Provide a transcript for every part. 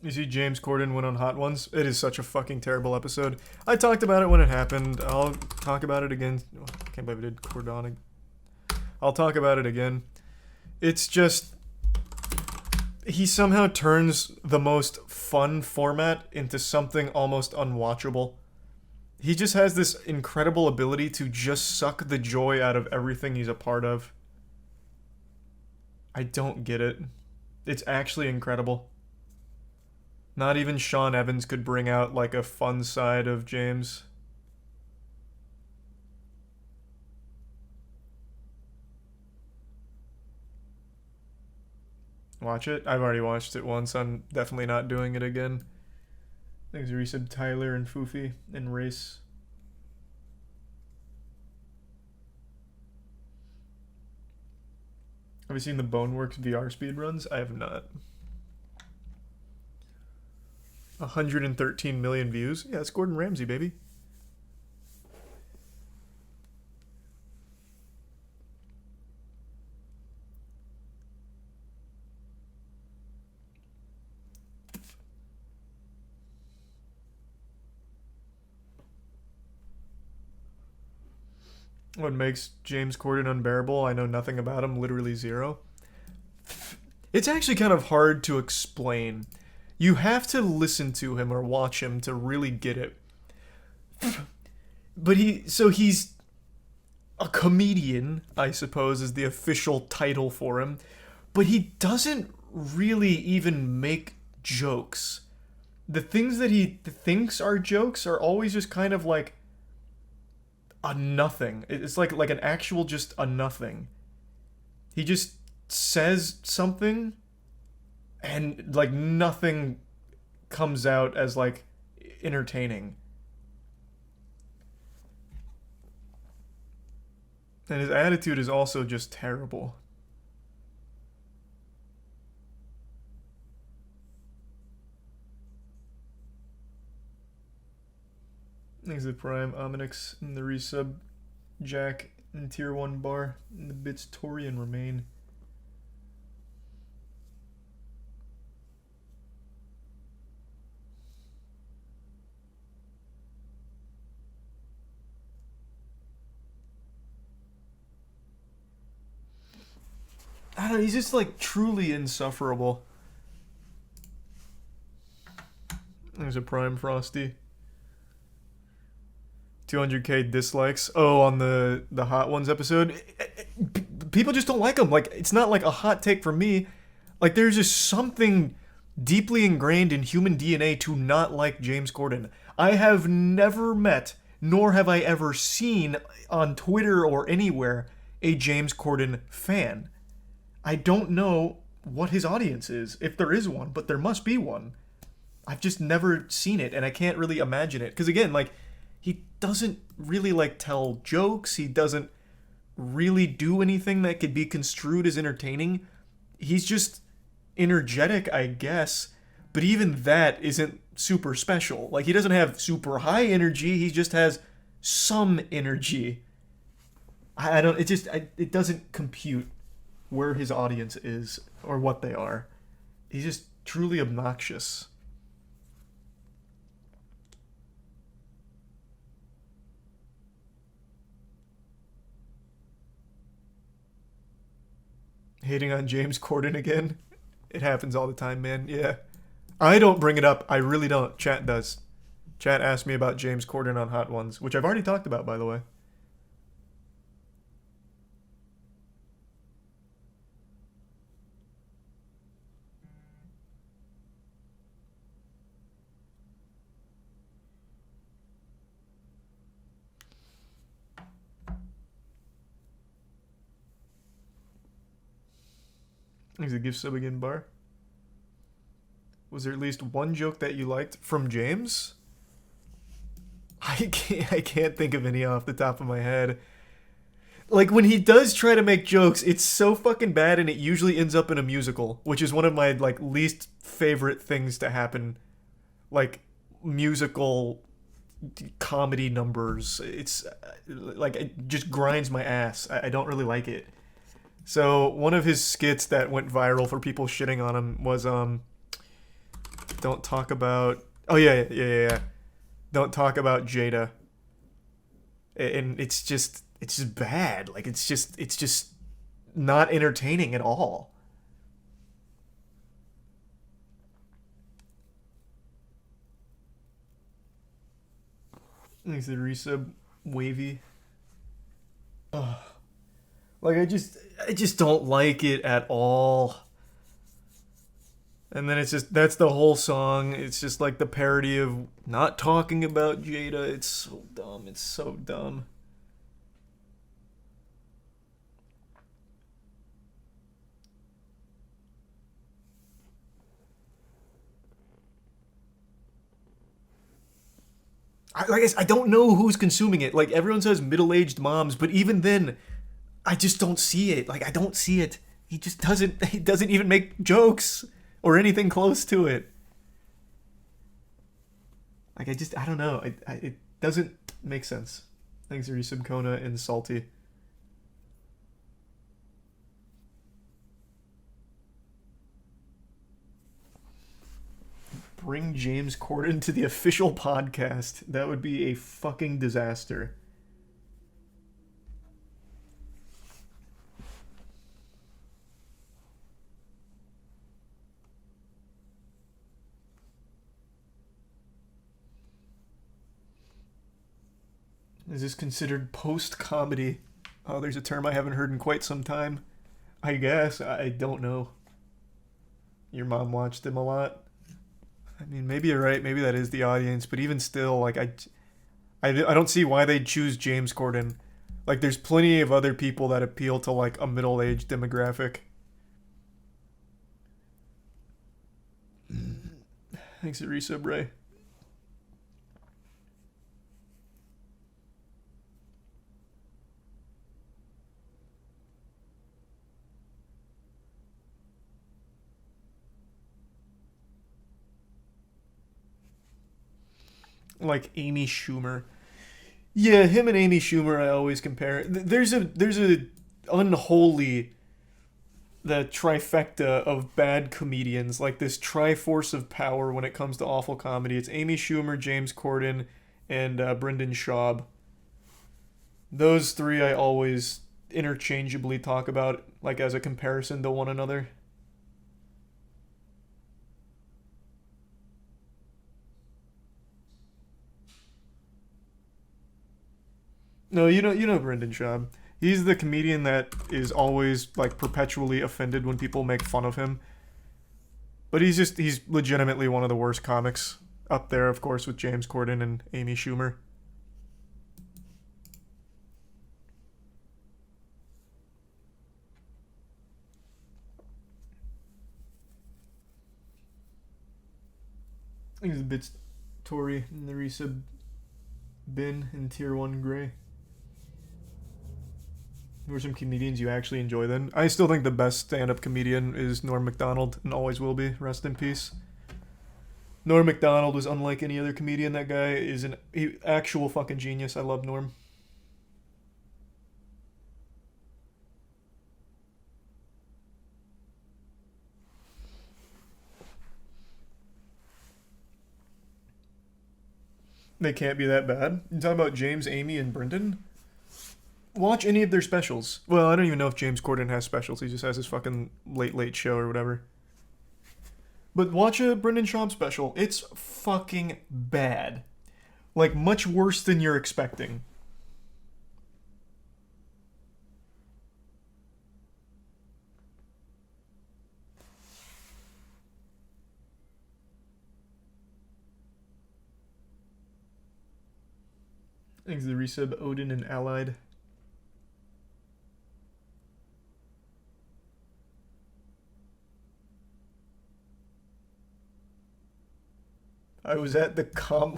You see James Corden went on Hot Ones? It is such a fucking terrible episode. I talked about it when it happened. I'll talk about it again. Oh, I can't believe I did Cordonic. I'll talk about it again. It's just... He somehow turns the most fun format into something almost unwatchable. He just has this incredible ability to just suck the joy out of everything he's a part of. I don't get it. It's actually incredible. Not even Sean Evans could bring out, like, a fun side of James. Watch it? I've already watched it once. I'm definitely not doing it again. Thanks, Resub, Tyler, and Foofy, and Race. Have you seen the Boneworks VR speedruns? I have not. 113 million views. Yeah, it's Gordon Ramsay, baby. What makes James Corden unbearable? I know nothing about him, literally zero. It's actually kind of hard to explain. You have to listen to him or watch him to really get it. But he's a comedian, I suppose, is the official title for him. But he doesn't really even make jokes. The things that he thinks are jokes are always just kind of like a nothing. It's like an actual just a nothing. He just says something and like nothing comes out as like entertaining. And his attitude is also just terrible. Thanks to the Prime, Ominix, and the resub, Jack, and Tier 1 Bar, and the bits Torian remain. I don't know, he's just like truly insufferable. There's a Prime Frosty. 200k dislikes. Oh, on the Hot Ones episode. People just don't like him. Like, it's not like a hot take for me. Like, there's just something deeply ingrained in human DNA to not like James Corden. I have never met, nor have I ever seen on Twitter or anywhere, a James Corden fan. I don't know what his audience is, if there is one, but there must be one. I've just never seen it, and I can't really imagine it. Because again, like, he doesn't really, like, tell jokes. He doesn't really do anything that could be construed as entertaining. He's just energetic, I guess. But even that isn't super special. Like, he doesn't have super high energy. He just has some energy. It doesn't compute where his audience is or what they are. He's just truly obnoxious. Hating on James Corden again? It happens all the time, man. Yeah. I don't bring it up. I really don't. Chat does. Chat asked me about James Corden on Hot Ones, which I've already talked about, by the way. Thanks a gift sub again, Bar. Was there at least one joke that you liked from James? I can't think of any off the top of my head. Like, when he does try to make jokes, it's so fucking bad, and it usually ends up in a musical, which is one of my, like, least favorite things to happen. Like, musical comedy numbers. It's, like, it just grinds my ass. I don't really like it. So, one of his skits that went viral for people shitting on him was, Don't talk about. Oh yeah. Don't talk about Jada. And it's just bad. Like it's just not entertaining at all. Like the resub wavy. Ugh. Like I just don't like it at all. And then it's just that's the whole song. It's just like the parody of not talking about Jada. It's so dumb. It's so dumb. I don't know who's consuming it. Like everyone says middle-aged moms, but even then I just don't see it. Like I don't see it. He just doesn't he doesn't even make jokes or anything close to it. Like I don't know. It doesn't make sense. Thanks to Resub Kona and Salty. Bring James Corden to the official podcast. That would be a fucking disaster. Is this considered post comedy? Oh, there's a term I haven't heard in quite some time. I guess. I don't know. Your mom watched him a lot. I mean, maybe you're right. Maybe that is the audience. But even still, like, I don't see why they'd choose James Corden. Like, there's plenty of other people that appeal to, like, a middle aged demographic. Thanks, Resub Ray. Like Amy Schumer. Yeah, him and Amy Schumer I always compare. There's a unholy the trifecta of bad comedians, like this triforce of power when it comes to awful comedy. It's Amy Schumer, James Corden, and Brendan Schaub. Those three I always interchangeably talk about, like as a comparison to one another. No, you know Brendan Schaub. He's the comedian that is always like perpetually offended when people make fun of him. But he's legitimately one of the worst comics up there, of course, with James Corden and Amy Schumer. He's a bit Tory in the resub bin in tier one gray. Who are some comedians you actually enjoy then? I still think the best stand-up comedian is Norm Macdonald and always will be. Rest in peace. Norm Macdonald was unlike any other comedian. That guy is an actual fucking genius. I love Norm. They can't be that bad. You talking about James, Amy, and Brendan? Watch any of their specials. Well, I don't even know if James Corden has specials. He just has his fucking late late show or whatever. But watch a Brendan Schaub special. It's fucking bad. Like much worse than you're expecting. Thanks to the resub Odin and Allied. I was at the com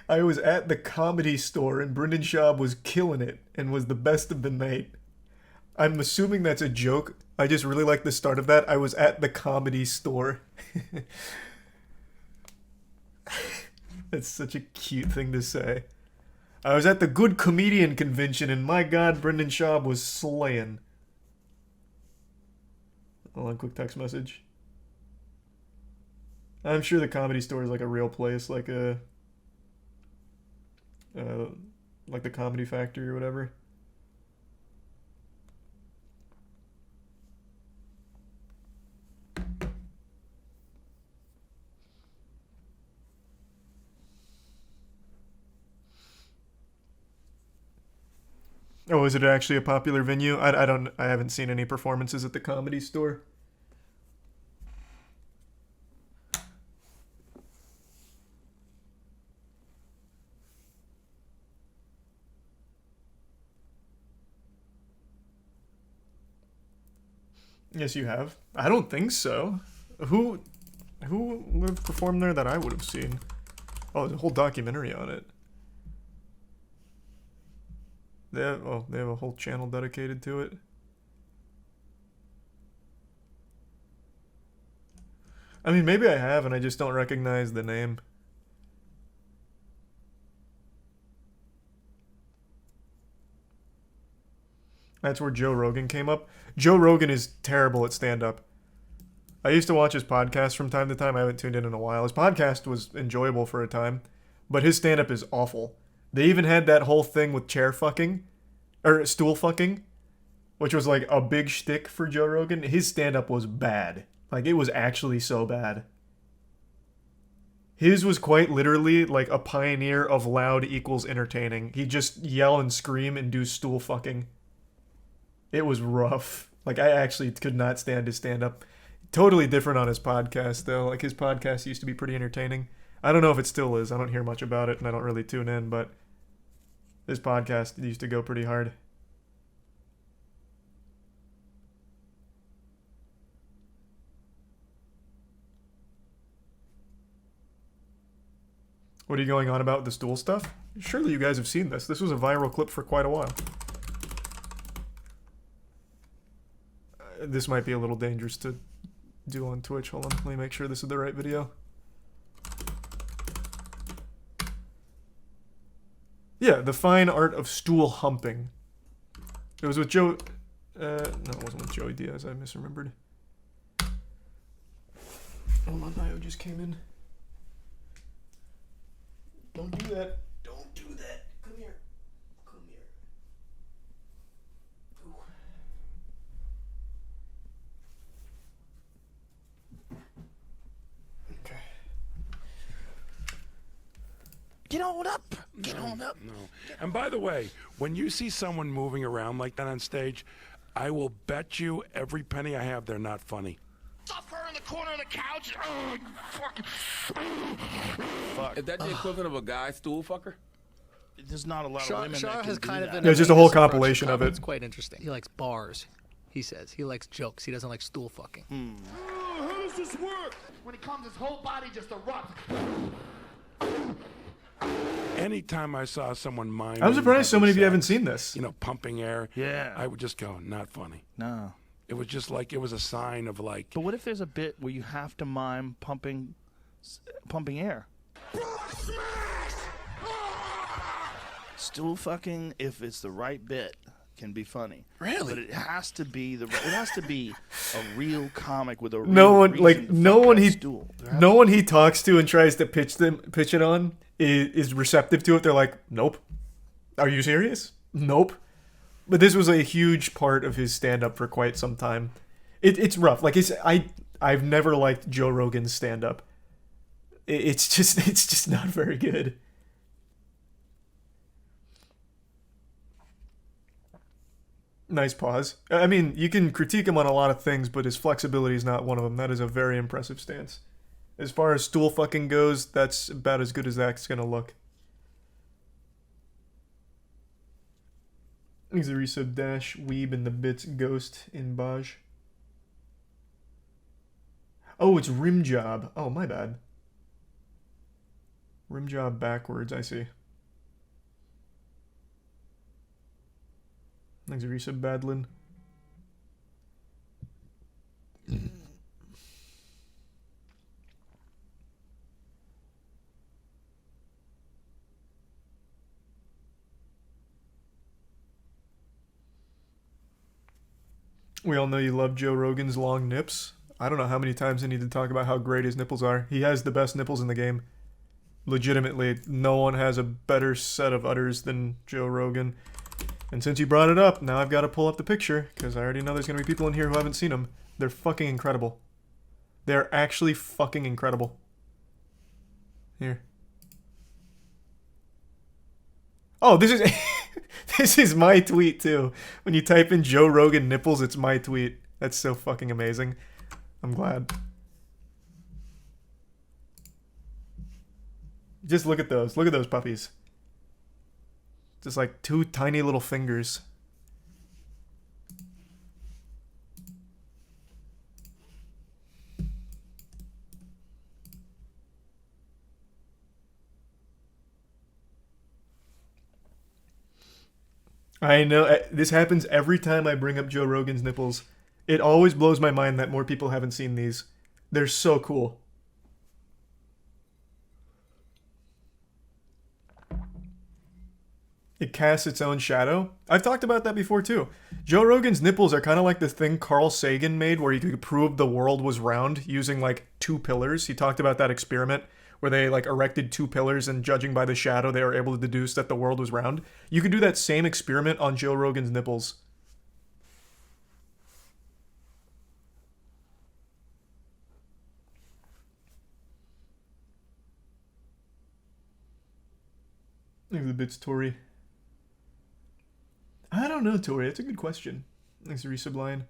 I was at the comedy store and Brendan Schaub was killing it and was the best of the night. I'm assuming that's a joke. I just really like the start of that. I was at the comedy store. That's such a cute thing to say. I was at the good comedian convention and my god, Brendan Schaub was slaying. Hold on, quick text message. I'm sure the Comedy Store is like a real place, like like the Comedy Factory or whatever. Oh, is it actually a popular venue? I haven't seen any performances at the Comedy Store. Yes, you have. I don't think so. Who would have performed there that I would have seen? Oh, there's a whole documentary on it. They have a whole channel dedicated to it. I mean, maybe I have, and I just don't recognize the name. That's where Joe Rogan came up. Joe Rogan is terrible at stand-up. I used to watch his podcast from time to time. I haven't tuned in a while. His podcast was enjoyable for a time, but his stand-up is awful. They even had that whole thing with chair fucking, or stool fucking, which was like a big shtick for Joe Rogan. His stand-up was bad. Like, it was actually so bad. His was quite literally like a pioneer of loud equals entertaining. He'd just yell and scream and do stool fucking. It was rough. Like, I actually could not stand his stand-up. Totally different on his podcast, though. Like, his podcast used to be pretty entertaining. I don't know if it still is. I don't hear much about it, and I don't really tune in, but his podcast used to go pretty hard. What are you going on about the stool stuff? Surely you guys have seen this. This was a viral clip for quite a while. This might be a little dangerous to do on Twitch. Hold on, let me make sure this is the right video. Yeah, the fine art of stool humping. It was with Joe... no, it wasn't with Joey Diaz. I misremembered. Hold on, Io just came in. Don't do that. Don't do that. Come here. Come here. Ooh. Okay. Get on up. Get on up. No. And by the way, when you see someone moving around like that on stage, I will bet you every penny I have they're not funny. Stuff her in the corner of the couch. Oh, fucking. Fuck. Is that the equivalent of a guy stool fucker? There's not a lot of Shaw women that has can kind do of that. an There's just a whole amazing approach to compilation of comedy. it. It's quite interesting. He likes bars. He says he likes jokes. He doesn't like stool fucking. How does this work? When he comes, his whole body just erupts. Anytime I saw someone mind, I'm surprised so many of you haven't seen this. You know, pumping air. Yeah. I would just go, not funny. No. It was just like it was a sign of like. But what if there's a bit where you have to mime pumping air? Stool fucking, if it's the right bit, can be funny. Really? But it has to be a real comic with a real No one reason like to no fuck one that he stool. no one he talks to and tries to pitch it on is receptive to it. They're like, nope. Are you serious? Nope. But this was a huge part of his stand-up for quite some time. It's rough. Like I've never liked Joe Rogan's stand-up. It's just not very good. Nice pause. I mean, you can critique him on a lot of things, but his flexibility is not one of them. That is a very impressive stance. As far as stool fucking goes, that's about as good as that's gonna look. He's a resub dash weeb and the bits ghost in Baj. Oh, it's rim job. Oh, my bad. Rim job backwards, I see. Thanks, resub Badlin. We all know you love Joe Rogan's long nips. I don't know how many times I need to talk about how great his nipples are. He has the best nipples in the game. Legitimately, no one has a better set of udders than Joe Rogan. And since you brought it up, now I've got to pull up the picture, because I already know there's going to be people in here who haven't seen them. They're fucking incredible. They're actually fucking incredible. Here. Oh, this is this is my tweet too. When you type in Joe Rogan nipples, it's my tweet. That's so fucking amazing. I'm glad. Just look at those. Look at those puppies. Just like two tiny little fingers. I know. This happens every time I bring up Joe Rogan's nipples. It always blows my mind that more people haven't seen these. They're so cool. It casts its own shadow. I've talked about that before too. Joe Rogan's nipples are kind of like the thing Carl Sagan made where he could prove the world was round using like 2 pillars. He talked about that experiment where they like erected 2 pillars and judging by the shadow they were able to deduce that the world was round. You could do that same experiment on Joe Rogan's nipples. Look at the bits, Tori. I don't know, Tori. That's a good question. Thanks, Resubline.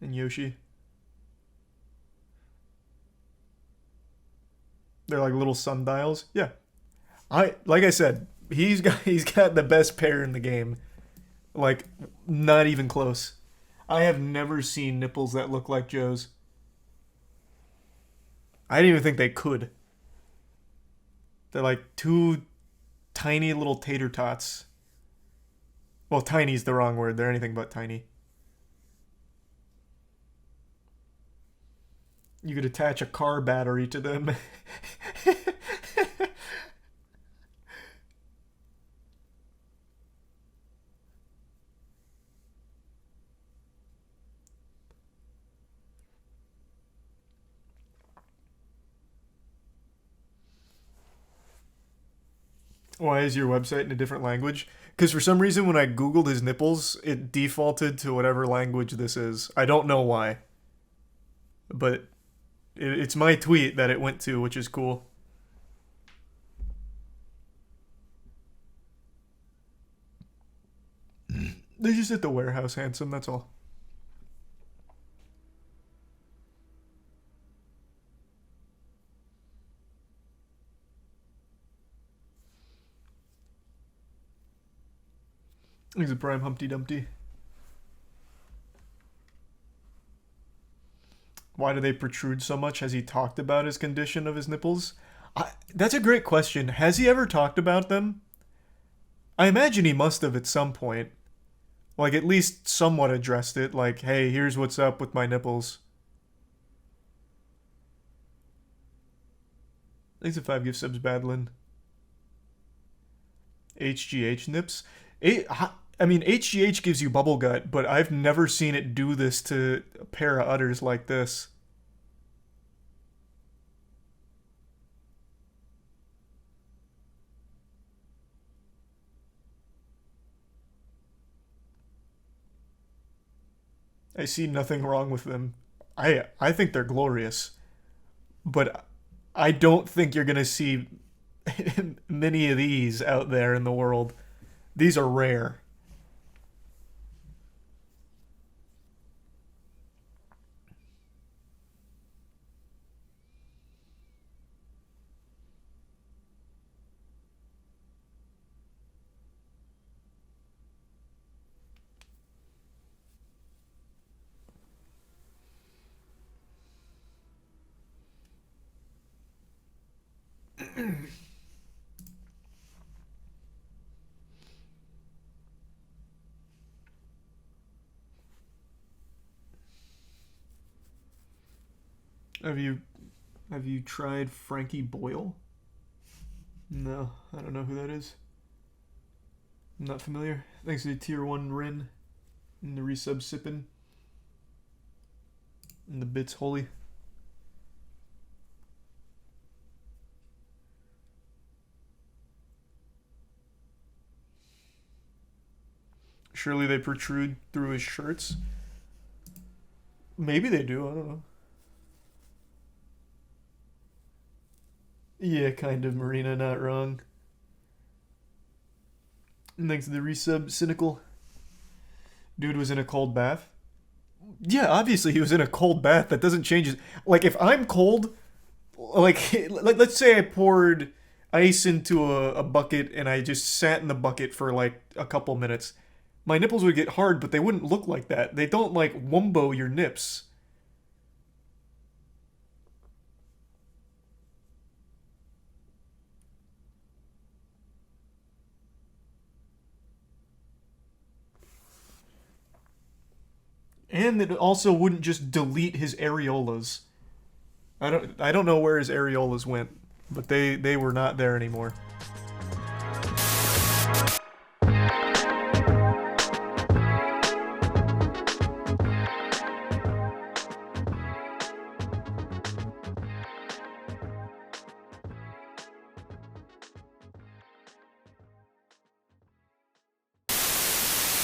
And Yoshi. They're like little sundials. Yeah. Like I said, he's got the best pair in the game. Like, not even close. I have never seen nipples that look like Joe's. I didn't even think they could. They're like 2 tiny little tater tots. Well, tiny's the wrong word. They're anything but tiny. You could attach a car battery to them. Why is your website in a different language? Because for some reason when I googled his nipples, it defaulted to whatever language this is. I don't know why. But it's my tweet that it went to, which is cool. They're just at the warehouse, handsome, that's all. He's a prime Humpty Dumpty. Why do they protrude so much? Has he talked about his condition of his nipples? That's a great question. Has he ever talked about them? I imagine he must have at some point. Like, at least somewhat addressed it. Like, hey, here's what's up with my nipples. Thanks for 5 gift subs, Badlin. HGH nips? I mean, HGH gives you bubble gut, but I've never seen it do this to a pair of udders like this. I see nothing wrong with them. I think they're glorious. But I don't think you're going to see many of these out there in the world. These are rare. Have you tried Frankie Boyle? No, I don't know who that is. I'm not familiar. Thanks to the tier 1 Rin and the resub sippin'. And the bit's holy. Surely they protrude through his shirts. Maybe they do, I don't know. Yeah, kind of, Marina, not wrong. Thanks to the resub, Cynical. Dude was in a cold bath. Yeah, obviously he was in a cold bath. That doesn't change his... Like, if I'm cold, like let's say I poured ice into a bucket and I just sat in the bucket for, like, a couple minutes. My nipples would get hard, but they wouldn't look like that. They don't, like, wumbo your nips. And it also wouldn't just delete his areolas. I don't know where his areolas went, but they were not there anymore.